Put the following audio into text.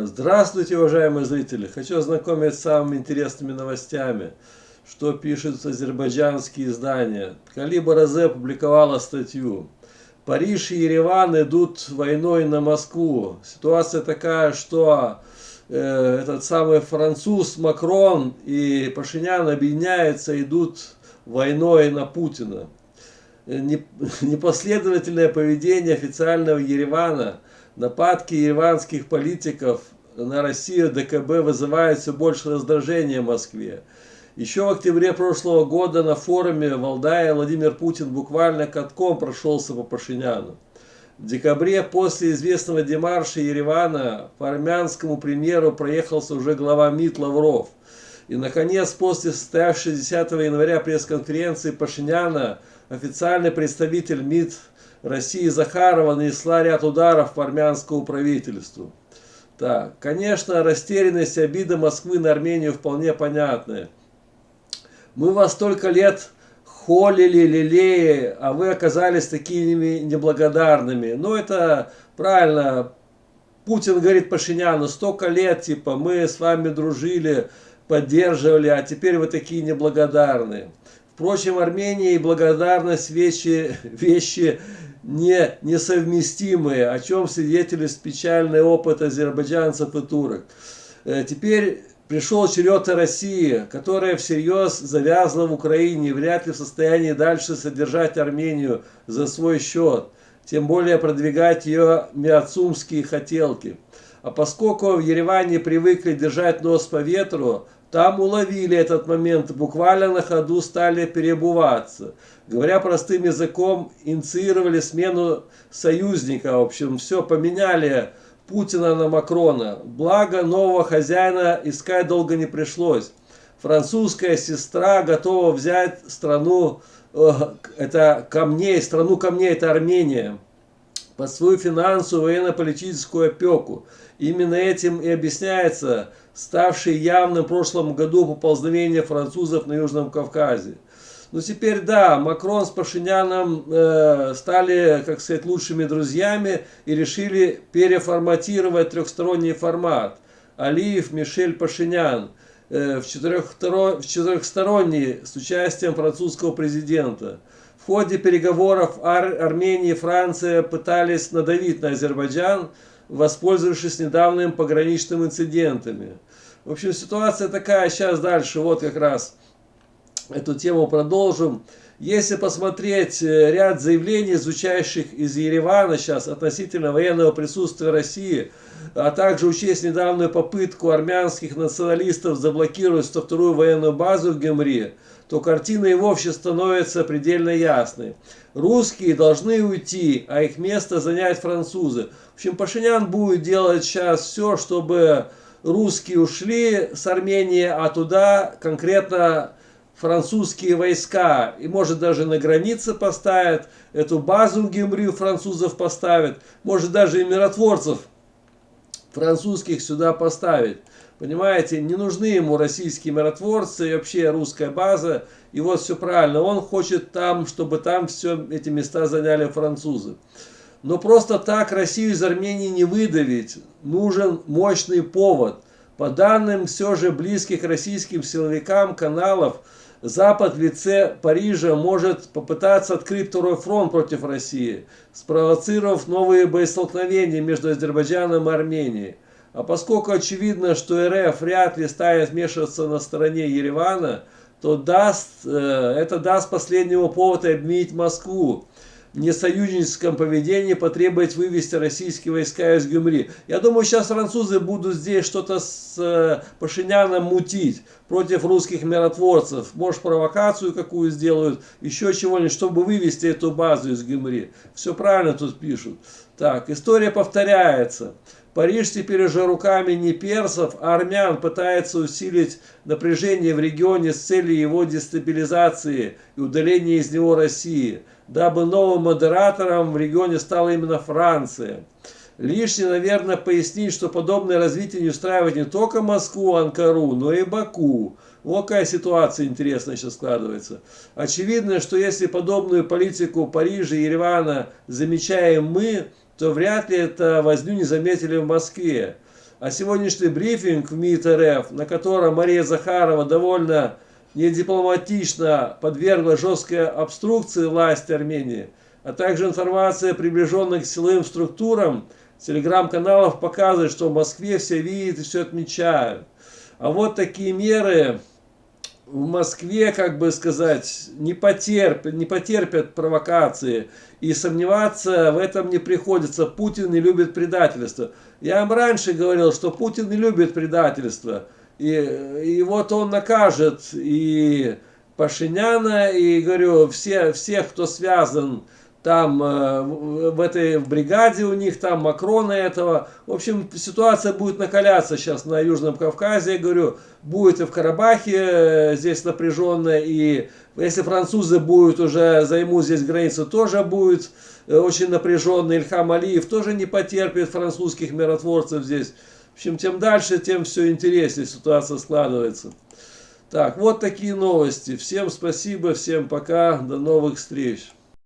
Здравствуйте, уважаемые зрители! Хочу ознакомить с самыми интересными новостями, что пишут азербайджанские издания. Калибр АЗ опубликовала статью. Париж и Ереван идут войной на Москву. Ситуация такая, что этот самый француз Макрон и Пашинян объединяются, идут войной на Путина. Непоследовательное поведение официального Еревана, нападки ереванских политиков на Россию ДКБ вызывают все больше раздражения в Москве. Еще в октябре прошлого года на форуме в Валдае Владимир Путин буквально катком прошелся по Пашиняну. В декабре после известного демарша Еревана по армянскому премьеру проехался уже глава МИД Лавров. И, наконец, после состоявшейся 10 января пресс-конференции Пашиняна официальный представитель МИД России Захарова нанесла ряд ударов по армянскому правительству. Так, конечно, растерянность и обида Москвы на Армению вполне понятны. Мы вас столько лет холили, лелея, а вы оказались такими неблагодарными. Ну, это правильно. Путин говорит Пашиняну: столько лет, типа, мы с вами дружили, поддерживали, а теперь вы такие неблагодарные. Впрочем, Армения и благодарность вещи несовместимые, о чем свидетельствует печальный опыт азербайджанцев и турок. Теперь пришел черед России, которая всерьез завязла в Украине и вряд ли в состоянии дальше содержать Армению за свой счет, тем более продвигать ее миацумские хотелки. А поскольку в Ереване привыкли держать нос по ветру, там уловили этот момент, буквально на ходу стали переобуваться. Говоря простым языком, инициировали смену союзника. В общем, все поменяли Путина на Макрона. Благо, нового хозяина искать долго не пришлось. Французская сестра готова взять страну камней, это Армения, под свою финансовую и военно-политическую опеку. Именно этим и объясняется ставшее явным в прошлом году поползновение французов на Южном Кавказе. Но теперь да, Макрон с Пашиняном стали, как сказать, лучшими друзьями и решили переформатировать трехсторонний формат. Алиев, Мишель, Пашинян в четырехсторонний с участием французского президента. В ходе переговоров Армения и Франция пытались надавить на Азербайджан, воспользовавшись недавними пограничными инцидентами. В общем, ситуация такая. Сейчас дальше вот как раз эту тему продолжим. Если посмотреть ряд заявлений, звучащих из Еревана сейчас относительно военного присутствия России, а также учесть недавнюю попытку армянских националистов заблокировать 102-ю военную базу в Гюмри, то картина и вовсе становится предельно ясной. Русские должны уйти, а их место занять французы. В общем, Пашинян будет делать сейчас все, чтобы русские ушли с Армении, а туда конкретно французские войска. И может даже на границе поставят, эту базу в Гюмри французов поставят, может даже и миротворцев французских сюда поставить. Понимаете, не нужны ему российские миротворцы и вообще русская база. И вот все правильно, он хочет там, чтобы там все эти места заняли французы. Но просто так Россию из Армении не выдавить. Нужен мощный повод. По данным все же близких российским силовикам каналов, Запад в лице Парижа может попытаться открыть второй фронт против России, спровоцировав новые боестолкновения между Азербайджаном и Арменией. А поскольку очевидно, что РФ вряд ли станет вмешиваться на стороне Еревана, то это даст последнему повод обвинить Москву в несоюзническом поведении, потребовать вывести российские войска из Гюмри. Я думаю, сейчас французы будут здесь что-то с Пашиняном мутить против русских миротворцев. Может, провокацию какую сделают, еще чего-нибудь, чтобы вывести эту базу из Гюмри. Все правильно тут пишут. Так, история повторяется. Париж теперь уже руками не персов, а армян пытается усилить напряжение в регионе с целью его дестабилизации и удаления из него России, дабы новым модератором в регионе стала именно Франция. Лишнее, наверное, пояснить, что подобное развитие не устраивает не только Москву, Анкару, но и Баку. Вот какая ситуация интересная сейчас складывается. Очевидно, что если подобную политику Парижа и Еревана замечаем мы, то вряд ли это возню не заметили в Москве. А сегодняшний брифинг в МИД РФ, на котором Мария Захарова довольно недипломатично подвергла жесткой обструкции власти Армении, а также информация, приближенная к силовым структурам телеграм-каналов, показывает, что в Москве все видят и все отмечают. А вот такие меры в Москве, как бы сказать, не потерпят провокации. И сомневаться в этом не приходится. Путин не любит предательство. Я вам раньше говорил, что Путин не любит предательство. И вот он накажет и Пашиняна, и, говорю, всех, кто связан там в этой бригаде у них, там Макрона этого. В общем, ситуация будет накаляться сейчас на Южном Кавказе, я говорю, будет и в Карабахе здесь напряженная, и если французы будут уже займут здесь границу, тоже будет очень напряженно. Ильхам Алиев тоже не потерпит французских миротворцев здесь. В общем, тем дальше, тем все интереснее ситуация складывается. Так, вот такие новости. Всем спасибо, всем пока, до новых встреч.